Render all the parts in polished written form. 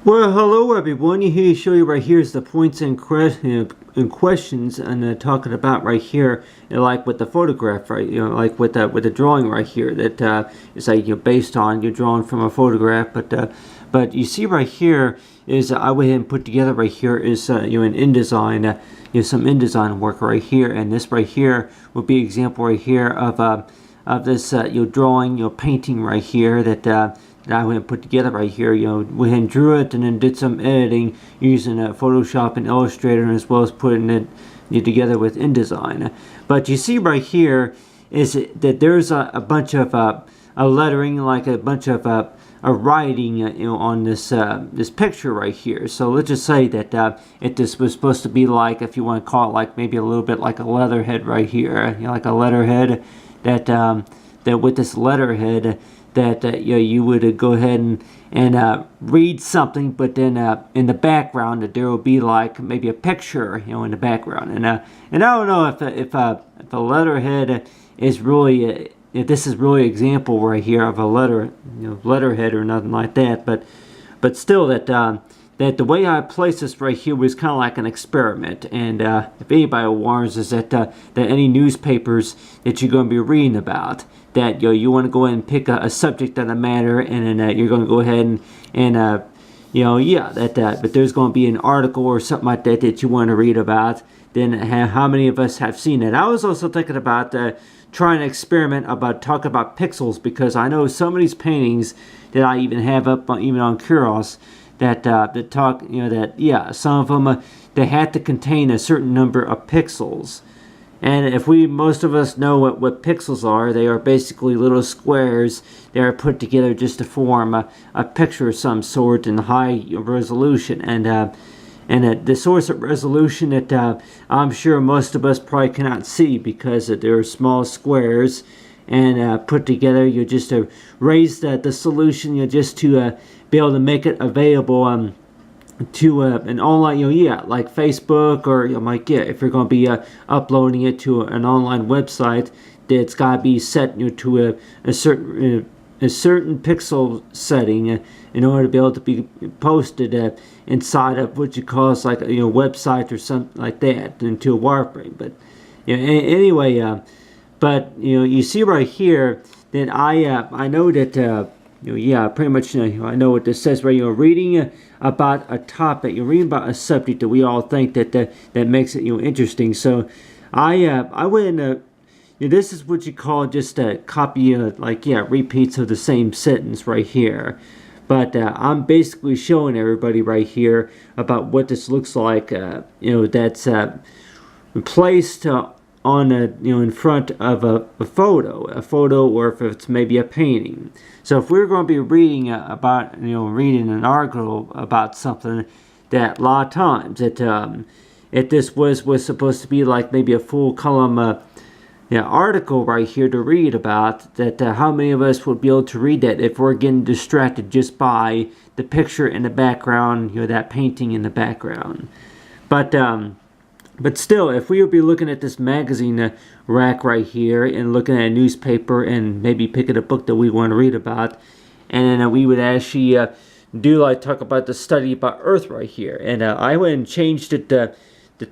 Well, hello everyone. Here to show you right here is the points and questions, and talking about right here, like with the photograph, right? Like with the drawing right here, that is like based on you're drawing from a photograph, but you see right here is I went ahead and put together right here is an InDesign, some InDesign work right here, and this right here would be an example right here of this drawing, painting right here that I went and put together right here. Went and drew it and then did some editing using Photoshop and Illustrator, as well as putting it together with InDesign. But you see right here is that there's a bunch of a lettering, like a bunch of a writing, on this this picture right here. So let's just say that if this was supposed to be like, if you want to call it like maybe a little bit like a letterhead right here, like a letterhead that that with this letterhead that you would go ahead and read something, but then in the background that there will be like maybe a picture, in the background, and I don't know if a letterhead is really if this is really an example right here of a letterhead or nothing like that, but still that that the way I placed this right here was kind of like an experiment. And if anybody warns us that any newspapers that you're going to be reading about, that you want to go ahead and pick a subject of the matter, and then you're going to go ahead and but there's going to be an article or something like that that you want to read about, then how many of us have seen it? I was also thinking about trying to experiment about talking about pixels, because I know some of these paintings that I even have up even on Kuros that talk, that some of them they had to contain a certain number of pixels. And if most of us know what pixels are, they are basically little squares that are put together just to form a picture of some sort in high resolution. And the source of resolution that I'm sure most of us probably cannot see, because they're small squares and put together. You just raise the solution, just to be able to make it available to an online, like Facebook, or if you're going to be uploading it to an online website, that's got to be set to a certain pixel setting in order to be able to be posted inside of what you call like a website or something like that, into a wireframe. But anyway, but you see right here that I know that pretty much I know what this says right. Reading about a topic, you're reading about a subject that we all think that makes it interesting. So I went and this is what you call just a copy repeats of the same sentence right here. But I'm basically showing everybody right here about what this looks like. That's placed on in front of a photo, or if it's maybe a painting. So if we're going to be reading about reading an article about something, that a lot of times if this was supposed to be like maybe a full column article right here to read about, that how many of us would be able to read that if we're getting distracted just by the picture in the background, that painting in the background. But still, if we would be looking at this magazine rack right here, and looking at a newspaper, and maybe picking a book that we want to read about, and then we would actually talk about the study about Earth right here. And I went and changed it the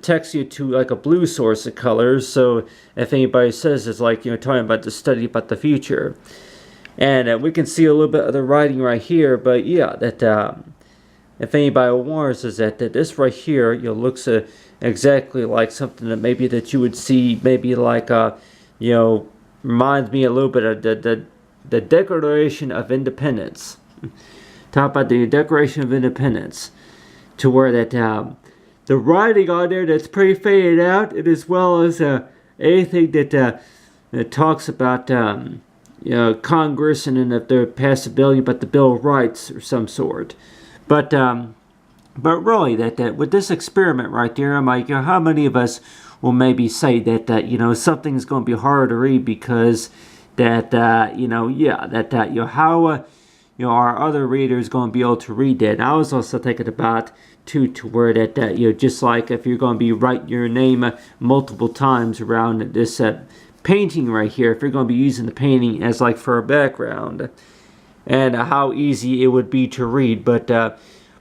text to like a blue source of colors, so if anybody says it's like talking about the study about the future, and we can see a little bit of the writing right here. But that if anybody warns us that this right here looks exactly like something that you would see, maybe like reminds me a little bit of the Declaration of Independence. Talk about the Declaration of Independence, to where that the writing on there that's pretty faded out, and as well as anything that talks about Congress, and then if they pass a bill about the Bill of Rights or some sort. But really, that with this experiment right there, I'm like, how many of us will maybe say that something's going to be hard to read, because that how our other readers going to be able to read that. And I was also thinking about to where that just like if you're going to be writing your name multiple times around this painting right here, if you're going to be using the painting as like for a background, and how easy it would be to read. But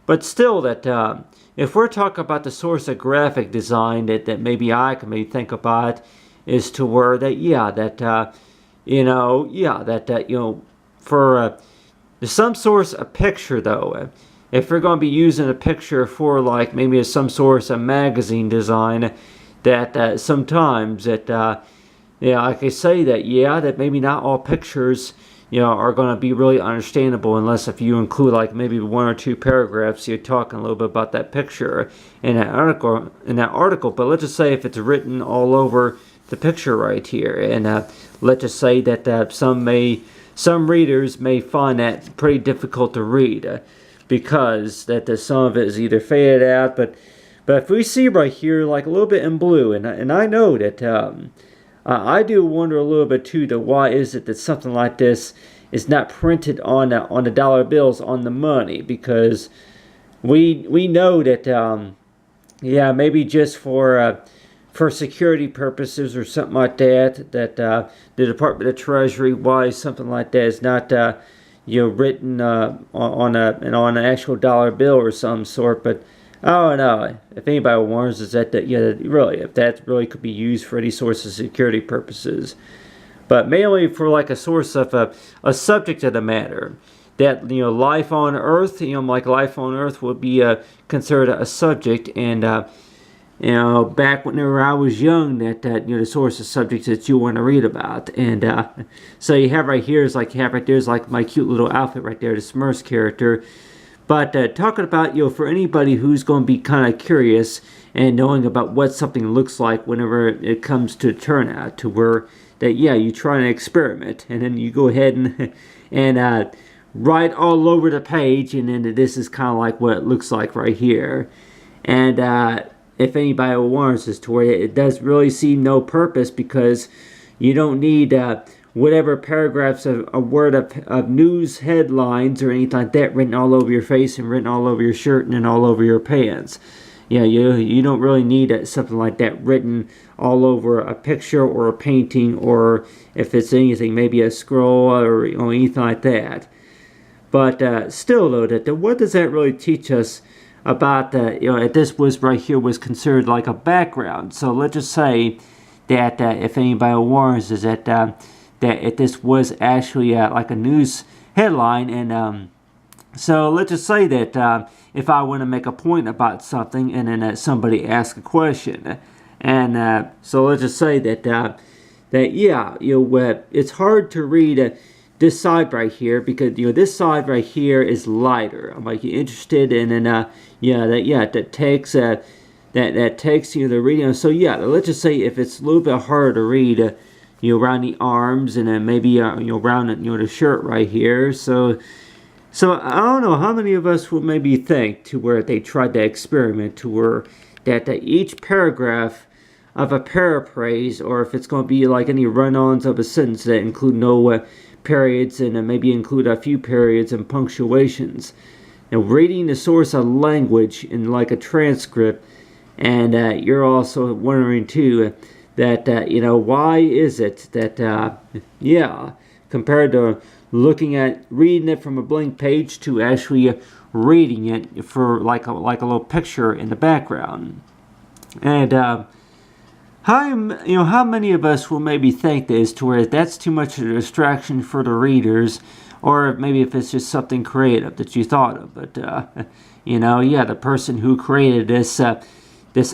But still, that if we're talking about the source of graphic design, that maybe I can maybe think about is to where that for some source of picture though. If we're going to be using a picture for like maybe some source of magazine design, that sometimes that I can say that maybe not all pictures are going to be really understandable unless if you include like maybe one or two paragraphs you're talking a little bit about that picture in that article. But let's just say if it's written all over the picture right here, and let's just say that some readers may find that pretty difficult to read because that some of it is either faded out. But if we see right here like a little bit in blue, and I know that I do wonder a little bit too, why is it that something like this is not printed on the dollar bills, on the money? Because we know that maybe just for security purposes or something like that, the Department of Treasury, why something like that is not written on an actual dollar bill or some sort. But I don't know if anybody warns us that really, if that really could be used for any sorts of security purposes, but mainly for like a source of a subject of the matter. That life on Earth, like life on Earth would be considered a subject, and back whenever I was young, that the source of subjects that you want to read about, and so you have right here is like there's like my cute little outfit right there, the Smurfs character. But talking about, for anybody who's going to be kind of curious and knowing about what something looks like whenever it comes to turnout, to where that, you try an experiment and then you go ahead and write all over the page, and then this is kind of like what it looks like right here. And if anybody warns us to where it does really seem no purpose, because you don't need whatever paragraphs of a word of news headlines or anything like that written all over your face and written all over your shirt and then all over your pants. You don't really need something like that written all over a picture or a painting, or if it's anything, maybe a scroll or anything like that. But still though, what does that really teach us about this was right here was considered like a background? So let's just say that if anybody warns us that if this was actually like a news headline, and so let's just say that if I want to make a point about something, and then somebody asks a question, and so let's just say that it's hard to read this side right here, because this side right here is lighter. I'm like interested in, and that takes the reading. So let's just say if it's a little bit harder to read, around the arms, and then maybe around the shirt right here. So I don't know how many of us would maybe think to where they tried to experiment to where that each paragraph of a paraphrase, or if it's going to be like any run-ons of a sentence that include no periods, and maybe include a few periods and punctuations. Reading the source of language in like a transcript, and you're also wondering too that why is it that compared to reading it from a blank page to actually reading it for like a little picture in the background. And how many of us will maybe think this to where that's too much of a distraction for the readers, or maybe if it's just something creative that you thought of. But the person who created this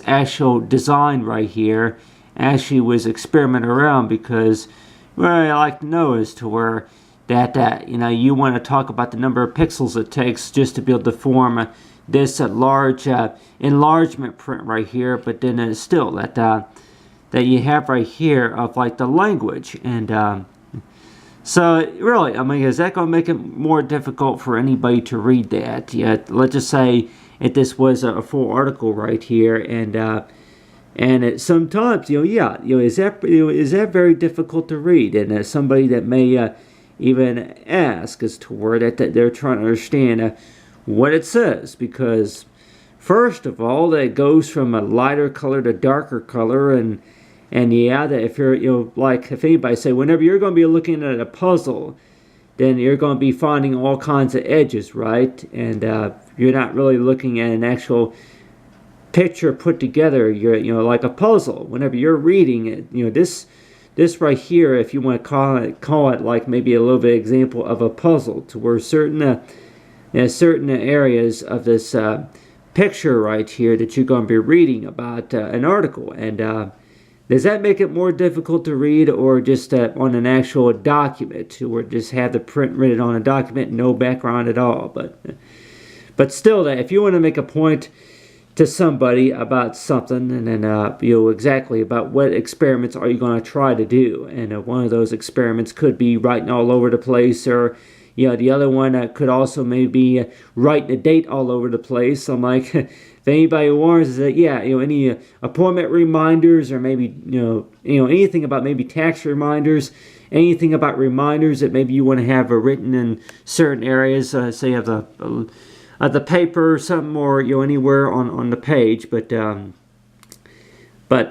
actual design right here actually was experimenting around, because what I like to know is to where that you want to talk about the number of pixels it takes just to be able to form this large enlargement print right here, but then it's still that you have right here of like the language. And so really, is that going to make it more difficult for anybody to read that? Let's just say if this was a full article right here, and it sometimes, is that very difficult to read? And somebody that may even ask as to where that they're trying to understand what it says, because first of all, that goes from a lighter color to darker color, and that if you're, like if anybody say whenever you're going to be looking at a puzzle, then you're going to be finding all kinds of edges, right? And you're not really looking at an actual picture put together. You're, like a puzzle. Whenever you're reading it, this right here, if you want to call it like maybe a little bit example of a puzzle, to where certain areas of this picture right here that you're going to be reading about an article. And does that make it more difficult to read, or just on an actual document, or just have the print written on a document, no background at all? But still, if you want to make a point to somebody about something, and then exactly about what experiments are you going to try to do, and one of those experiments could be writing all over the place, or the other one could also maybe write the date all over the place. I'm like, if anybody warns that, any appointment reminders, or maybe anything about maybe tax reminders, anything about reminders that maybe you want to have written in certain areas, say of the paper or something, or anywhere on the page. But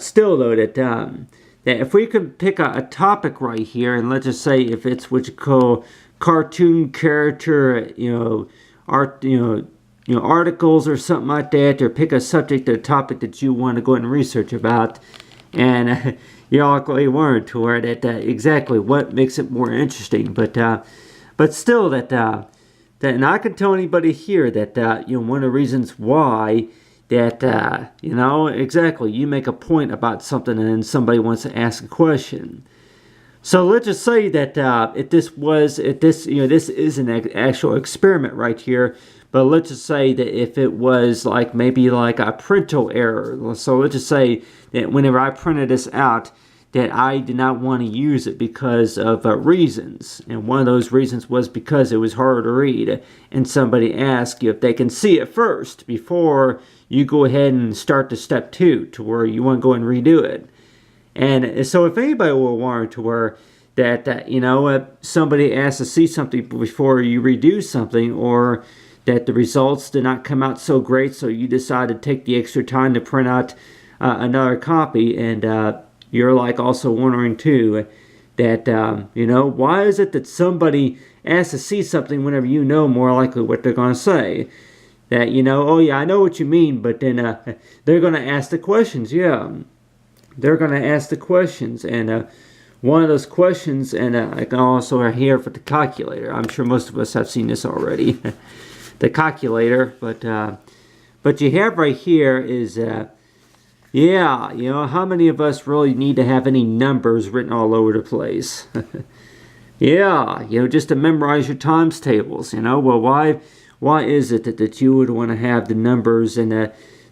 still though, that if we could pick a topic right here, and let's just say if it's what you call cartoon character, art, articles or something like that, or pick a subject or topic that you want to go and research about, and you likely learn to where that exactly what makes it more interesting. But still and I can tell anybody here that one of the reasons why that exactly you make a point about something and then somebody wants to ask a question. So let's just say that this is an actual experiment right here, but let's just say that if it was like maybe like a printer error. So let's just say that whenever I printed this out, that I did not want to use it because of reasons. And one of those reasons was because it was hard to read. And somebody asked you if they can see it first before you go ahead and start to step 2, to where you want to go and redo it. And so if anybody will warn to where that, somebody asks to see something before you redo something, or that the results did not come out so great, so you decide to take the extra time to print out another copy, and you're like also wondering too that, why is it that somebody asks to see something whenever you know more likely what they're going to say? That, oh yeah, I know what you mean, but then they're going to ask the questions, They're going to ask the questions, and one of those questions, and I can also hear for the calculator. I'm sure most of us have seen this already, the calculator. But you have right here is, how many of us really need to have any numbers written all over the place? Just to memorize your times tables. Well, why is it that you would want to have the numbers and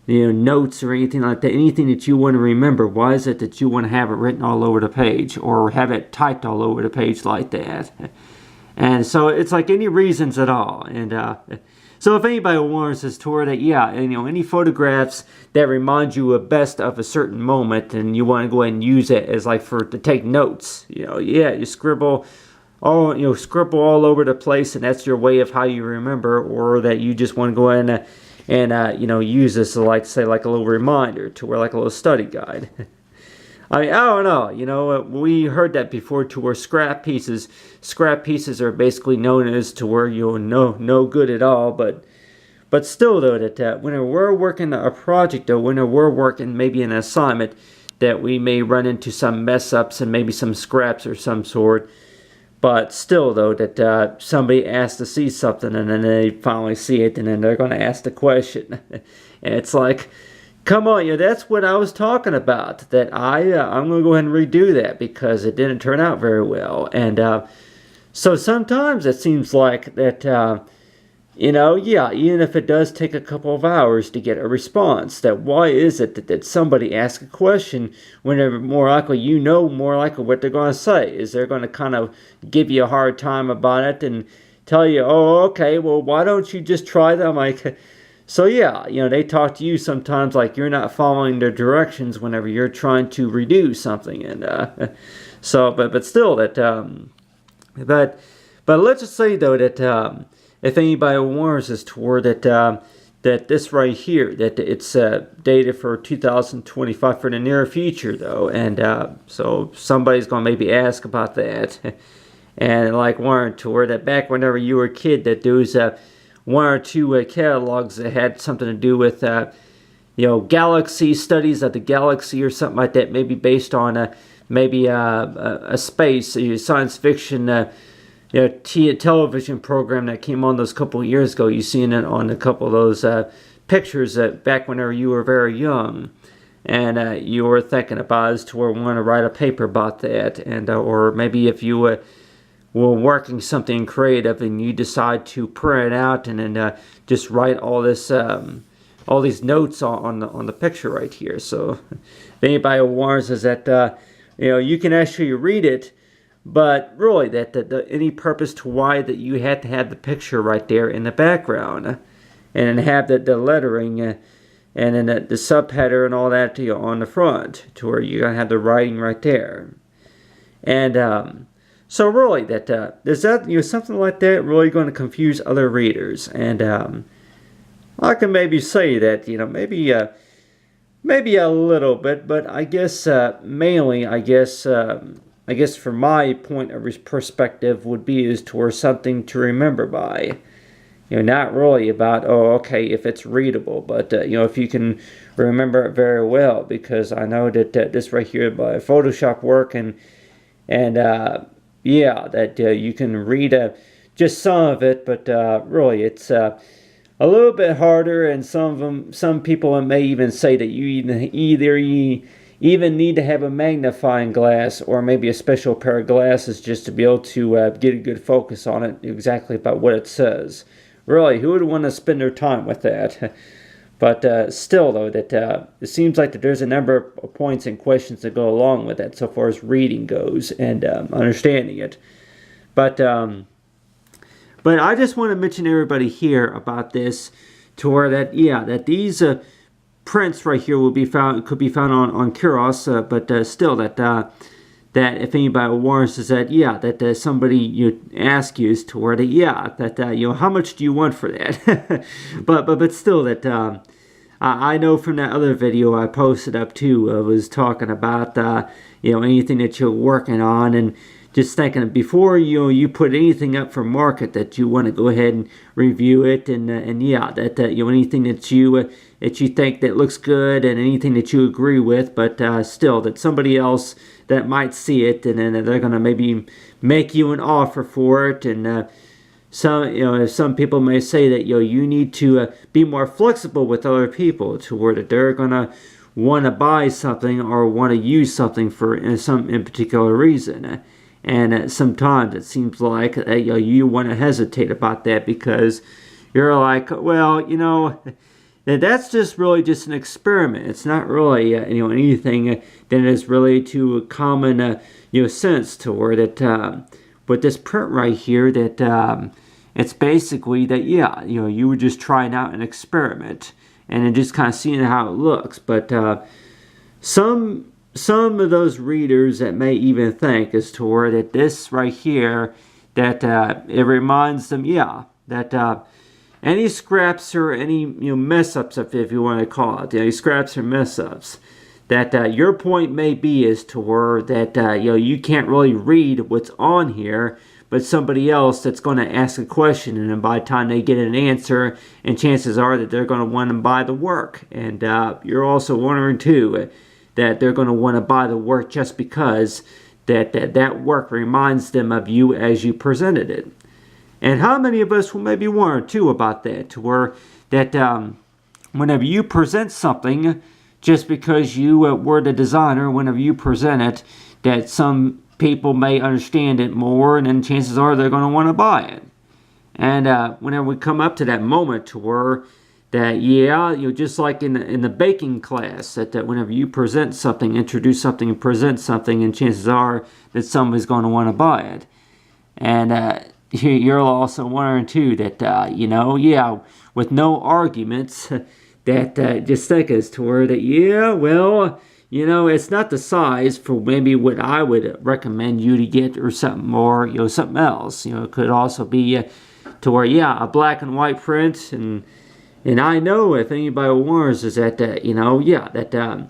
notes or anything like that, anything that you want to remember? Why is it that you want to have it written all over the page, or have it typed all over the page like that? And so it's like any reasons at all. And so if anybody warns us to where that, any photographs that remind you best of a certain moment, and you want to go ahead and use it as like to take notes, you scribble all over the place, and that's your way of how you remember, or that you just want to go in and use this to like a little reminder, to where like a little study guide. I mean, I don't know, we heard that before, to where scrap pieces are basically known as to where no good at all, but still though, that whenever we're working a project, or whenever we're working maybe an assignment, that we may run into some mess ups and maybe some scraps or some sort. But still, though, that somebody asks to see something, and then they finally see it, and then they're going to ask the question. And it's like, come on, that's what I was talking about. That I'm going to go ahead and redo that because it didn't turn out very well. And so sometimes it seems like that, even if it does take a couple of hours to get a response, that why is it that somebody asks a question whenever more likely more likely what they're going to say? Is they're going to kind of give you a hard time about it and tell you, oh, okay, well, why don't you just try them? Like, so they talk to you sometimes like you're not following their directions whenever you're trying to redo something. And so, but still that, but let's just say though that, if anybody warns us toward that this right here, that it's dated for 2025 for the near future though, and so somebody's going to maybe ask about that. And like one or two, or that back whenever you were a kid, that there was one or two catalogs that had something to do with galaxy studies of the galaxy or something like that, maybe based on maybe a space science fiction television program that came on those couple of years ago. You seen it on a couple of those pictures back whenever you were very young, and you were thinking about as to where we want to write a paper about that, and or maybe if you were working something creative and you decide to print it out and then just write all this all these notes on the picture right here. So if anybody warns us that you can actually read it, but really that any purpose to why that you had to have the picture right there in the background, and then have the lettering and then the subheader and all that on the front, to where you're gonna have the writing right there. And so really is that something like that really going to confuse other readers? And I can maybe say that maybe a little bit, but I guess mainly I guess from my point of perspective would be as towards something to remember by. Not really about, okay, if it's readable, but if you can remember it very well, because I know that this right here by Photoshop work and that you can read just some of it, but really it's a little bit harder, and some people may even say that you even need to have a magnifying glass or maybe a special pair of glasses just to be able to get a good focus on it, exactly about what it says. Really, who would want to spend their time with that? But still, though, that it seems like that there's a number of points and questions that go along with that, so far as reading goes and understanding it. But I just want to mention everybody here about this, to where that these prints right here could be found on Kuros, but still that if anybody warns us that somebody ask you as to where how much do you want for that? but still that I know from that other video I posted up too, was talking about anything that you're working on, and just thinking before you put anything up for market that you want to go ahead and review it, and anything that you think that looks good and anything that you agree with, but still that somebody else that might see it, and then they're gonna maybe make you an offer for it, and some people may say that you need to be more flexible with other people, to where that they're gonna want to buy something or want to use something for some in particular reason. And sometimes it seems like you want to hesitate about that, because you're like, well, that's just really just an experiment. It's not really anything that is really to a common sense, to where that with this print right here that it's basically that you were just trying out an experiment and then just kind of seeing how it looks. But some of those readers that may even think as to where that this right here, that it reminds them, that any scraps or any mess-ups, if you want to call it, any scraps or mess-ups, that your point may be is to where that you can't really read what's on here, but somebody else that's going to ask a question, and then by the time they get an answer, and chances are that they're going to want to buy the work, and you're also wondering too that they're going to want to buy the work just because that work reminds them of you as you presented it. And how many of us will maybe wonder too about that, to where that whenever you present something, just because you were the designer, whenever you present it, that some people may understand it more, and then chances are they're going to want to buy it. And whenever we come up to that moment, to where that just like in the baking class, that whenever you present something, introduce something and present something, and chances are that somebody's going to want to buy it. And you're also wondering too that with no arguments, that just think as to where that it's not the size for maybe what I would recommend you to get, or something, or something else. It could also be to where a black and white print, and I know if anybody warns is that that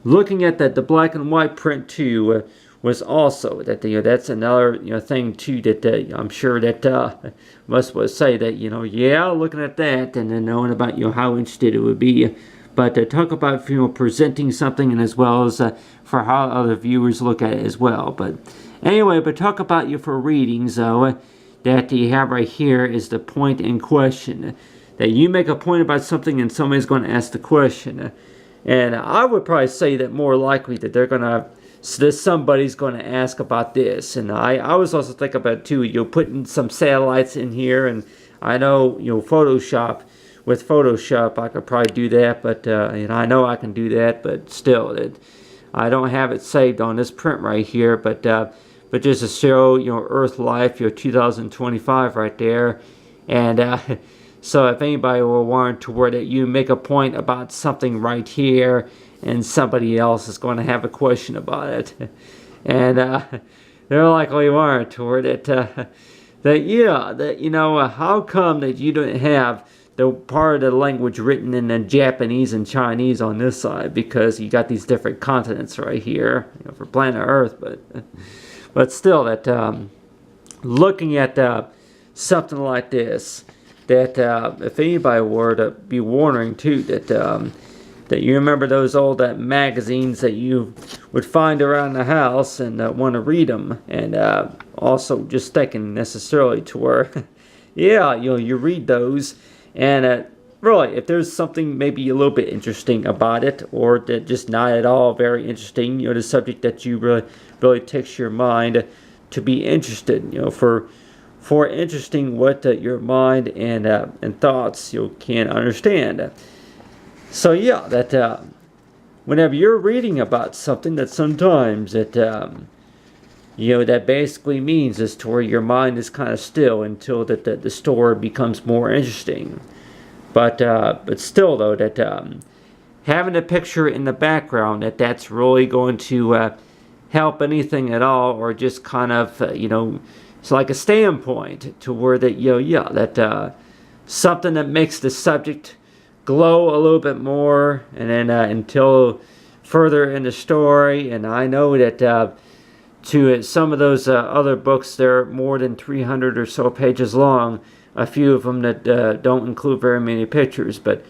looking at the black and white print too was also that that's another thing too that I'm sure that most would say that yeah, looking at that and then knowing about how interested it would be. But talk about presenting something, and as well as for how other viewers look at it as well. But anyway, but talk about for readings though, that you have right here is the point in question. That you make a point about something and somebody's going to ask the question. And I would probably say that more likely that they're going to, somebody's going to ask about this. And I was also thinking about too, putting some satellites in here. And I know, Photoshop, with Photoshop I could probably do that. But, and I know I can do that, but still, I don't have it saved on this print right here. But just to show, Earth Life, 2025 right there. And, so if anybody will want to word it, you make a point about something right here, and somebody else is going to have a question about it, and they're likely want to word it how come that you don't have the part of the language written in Japanese and Chinese on this side, because you got these different continents right here for planet Earth, but still that looking at something like this. That if anybody were to be wondering too, that you remember those old magazines that you would find around the house and want to read them, and also just thinking necessarily to where, yeah, you read those, and really, if there's something maybe a little bit interesting about it, or that just not at all very interesting, the subject that you really takes your mind to be interested, for interesting what your mind and thoughts can understand. So yeah, that whenever you're reading about something, that sometimes that that basically means is to where your mind is kind of still until that the story becomes more interesting. But still though, that having a picture in the background, that's really going to help anything at all, or just kind of it's like a standpoint to where that that something that makes the subject glow a little bit more, and then until further in the story. And I know that to some of those other books, they're more than 300 or so pages long. A few of them that don't include very many pictures. But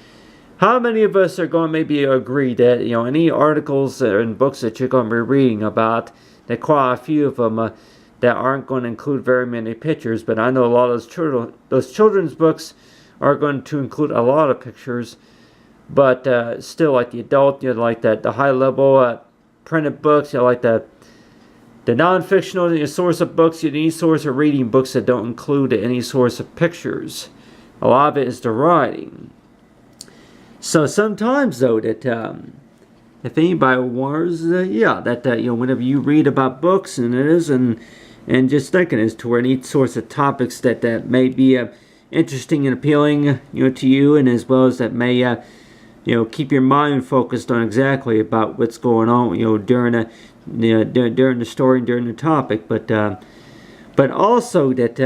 how many of us are going to maybe agree that any articles and books that you're going to be reading about, that quite a few of them that aren't going to include very many pictures? But I know a lot of those children's books are going to include a lot of pictures. But still, like the adult, like the high level printed books, like the non-fictional source of books, any source of reading books that don't include any source of pictures. A lot of it is the writing. So sometimes though, that if anybody wants, that whenever you read about books and just thinking as to where any sorts of topics that may be interesting and appealing to you, and as well as that may keep your mind focused on exactly about what's going on during the story and during the topic. But also that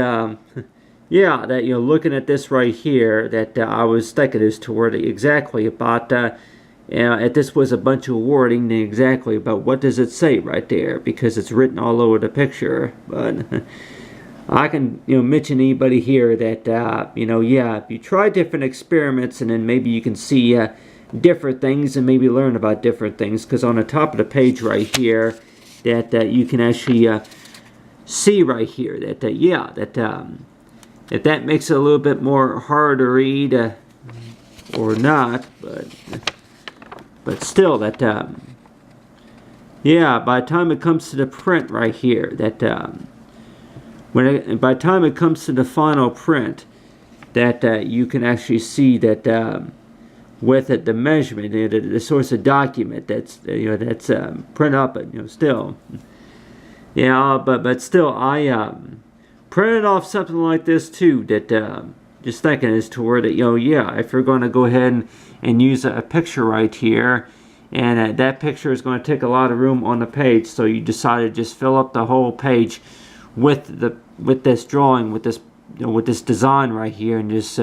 that looking at this right here, that I was thinking as to where exactly about if this was a bunch of wording, then exactly about what does it say right there, because it's written all over the picture. But I can mention anybody here that if you try different experiments, and then maybe you can see different things and maybe learn about different things, because on the top of the page right here, that you can actually see right here that if that makes it a little bit more hard to read or not, but still that by the time it comes to the print right here, that by the time it comes to the final print, that you can actually see that with it, the measurement, the source of document that's that's print up, still, but still, I printed off something like this too. That just thinking as to where that if you're going to go ahead and use a picture right here, and that picture is going to take a lot of room on the page, so you decided to just fill up the whole page with this drawing, with this design right here, and just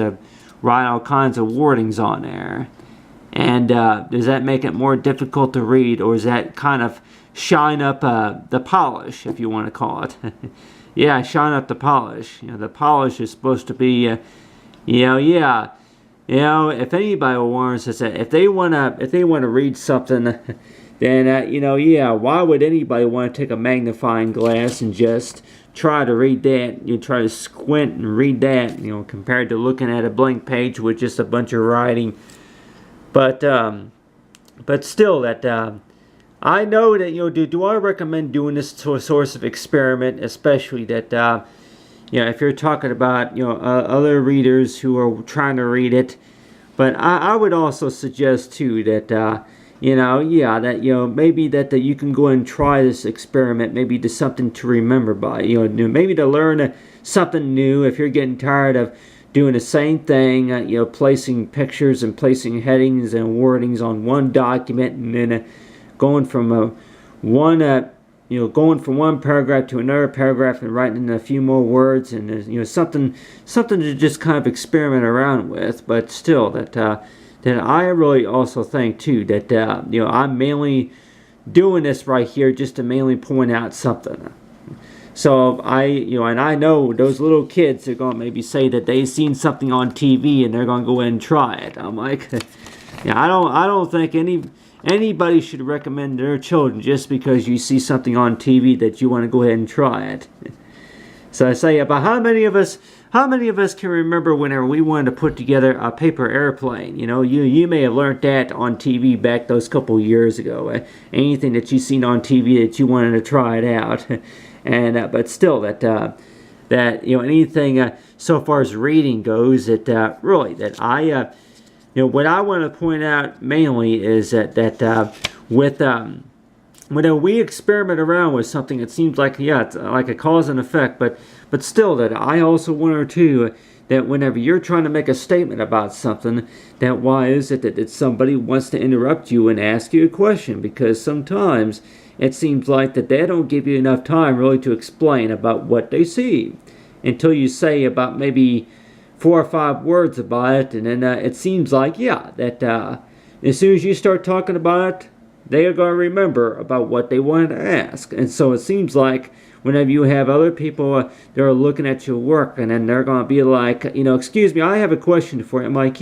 write all kinds of wordings on there. And does that make it more difficult to read, or does that kind of shine up the polish, if you want to call it? Yeah, shine up the polish. The polish is supposed to be, yeah. If anybody warns us that if they wanna read something, then yeah, why would anybody want to take a magnifying glass and just try to read that? You try to squint and read that, compared to looking at a blank page with just a bunch of writing. But still, that I know that do I recommend doing this to a source of experiment, especially that if you're talking about other readers who are trying to read it. But I would also suggest too that maybe that you can go and try this experiment, maybe to something to remember by, maybe to learn something new if you're getting tired of doing the same thing, placing pictures and placing headings and wordings on one document, and then going from one paragraph to another paragraph and writing in a few more words, and something to just kind of experiment around with. But still, that I really also think too that I'm mainly doing this right here just to mainly point out something. So and I know those little kids are going to maybe say that they've seen something on TV and they're going to go in and try it. I'm like, I don't think anybody should recommend their children just because you see something on TV that you want to go ahead and try it. So I say, about how many of us can remember whenever we wanted to put together a paper airplane? You may have learned that on TV back those couple years ago. Anything that you seen on TV that you wanted to try it out. And but still, that anything so far as reading goes, that really that I what I want to point out mainly is that whenever we experiment around with something, it seems like it's like a cause and effect, but still, that I also wonder too that whenever you're trying to make a statement about something, that why is it that somebody wants to interrupt you and ask you a question? Because sometimes it seems like that they don't give you enough time really to explain about what they see until you say about maybe 4 or 5 words about it, and then it seems like that as soon as you start talking about it, they are going to remember about what they wanted to ask. And so it seems like whenever you have other people that are looking at your work, and then they're going to be like, excuse me, I have a question for you. I'm like,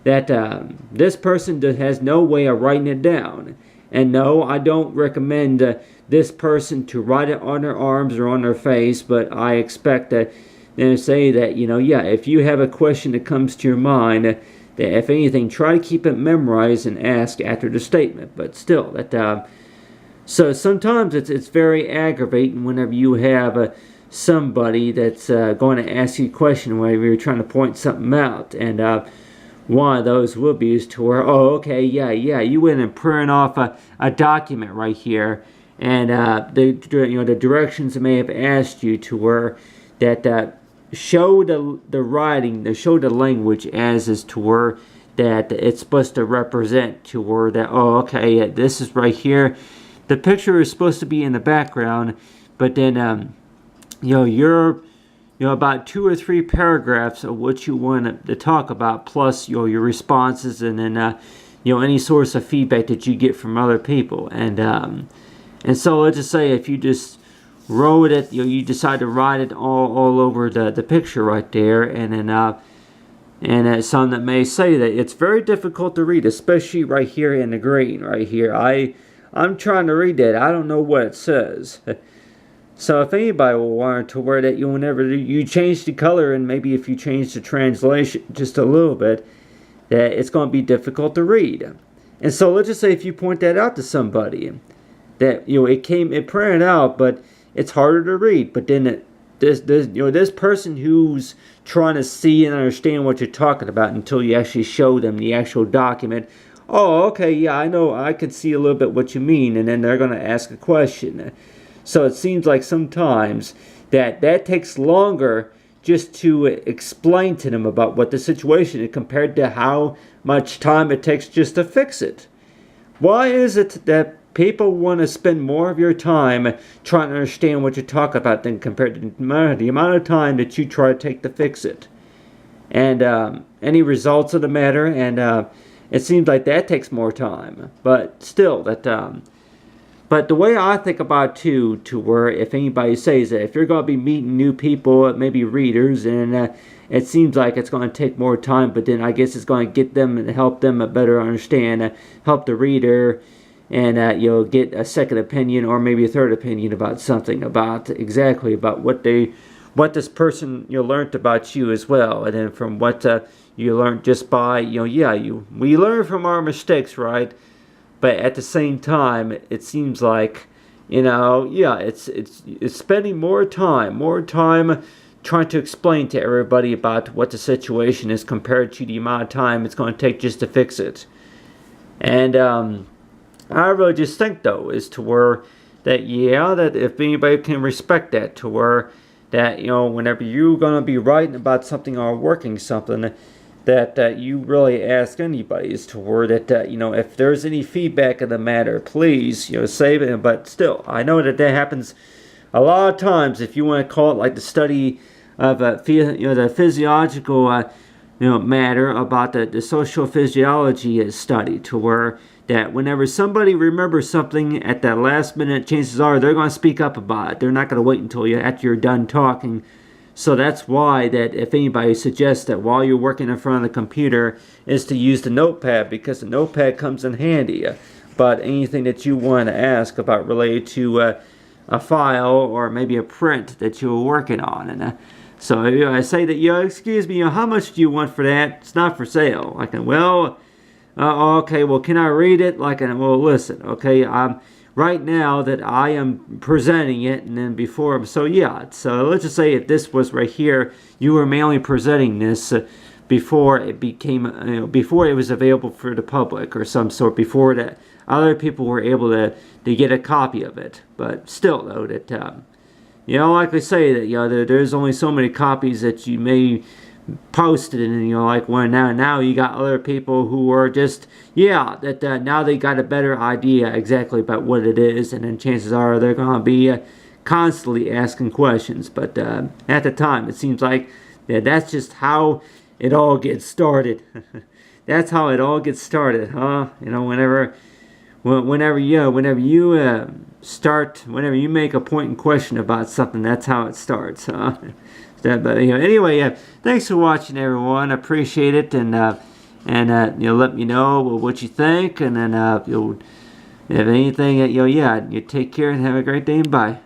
that this person has no way of writing it down. And no, I don't recommend this person to write it on their arms or on their face, but I expect that they say that, if you have a question that comes to your mind, that if anything, try to keep it memorized and ask after the statement. But still, that so sometimes it's very aggravating whenever you have somebody that's going to ask you a question whenever you're trying to point something out. And one of those will be is to where, you went and print off a document right here, and the directions may have asked you to where that show the writing, show the language as is to where that it's supposed to represent, to where that this is right here. The picture is supposed to be in the background, but then you're about 2 or 3 paragraphs of what you want to talk about, plus your responses, and then any source of feedback that you get from other people. And so let's just say if you just wrote it, you decide to write it all over the picture right there, and then some that may say that it's very difficult to read, especially right here in the green right here. I'm trying to read that. I don't know what it says. So if anybody will want to where that whenever you change the color, and maybe if you change the translation just a little bit, that it's going to be difficult to read. And so let's just say if you point that out to somebody, that it printed out, but it's harder to read. But then this person who's trying to see and understand what you're talking about until you actually show them the actual document. Oh, okay, yeah, I know, I can see a little bit what you mean, and then they're going to ask a question. So it seems like sometimes that takes longer just to explain to them about what the situation is compared to how much time it takes just to fix it. Why is it that people want to spend more of your time trying to understand what you're talking about than compared to the amount of time that you try to take to fix it? And any results of the matter, and it seems like that takes more time. But still, but the way I think about it too, to where if anybody says that if you're going to be meeting new people, maybe readers, and it seems like it's going to take more time, but then I guess it's going to get them and help them better understand, help the reader, and you'll get a second opinion or maybe a third opinion about something, about exactly about what this person learned about you as well, and then from what you learned just by we learn from our mistakes, right? But at the same time, it seems like, it's spending more time trying to explain to everybody about what the situation is compared to the amount of time it's going to take just to fix it. And I really just think, though, is to where that if anybody can respect that, to where that, whenever you're going to be writing about something or working something, that you really ask anybody as to where that, if there's any feedback in the matter, please, save it. But still, I know that happens a lot of times. If you want to call it like the study of the physiological matter about the social physiology study, to where that whenever somebody remembers something at that last minute, chances are they're going to speak up about it. They're not going to wait until after you're done talking. So that's why that if anybody suggests that while you're working in front of the computer is to use the notepad, because the notepad comes in handy. But anything that you want to ask about related to a file or maybe a print that you're working on, and so I say that, excuse me, how much do you want for that? It's not for sale. Okay, well, can I read it? Well, listen, okay, right now that I am presenting it, and then before, so let's just say if this was right here, you were mainly presenting this before it became, before it was available for the public or some sort, before that other people were able to get a copy of it. But still, though, that, like I say, that, there's only so many copies that you may posted, and now you got other people who are just now they got a better idea exactly about what it is, and then chances are they're going to be constantly asking questions. But at the time, it seems like that's just how it all gets started. That's how it all gets started, huh? Whenever you make a point in question about something, that's how it starts, huh? But anyway, thanks for watching, everyone. I appreciate it, and let me know what you think, and then if anything, you take care and have a great day, and bye.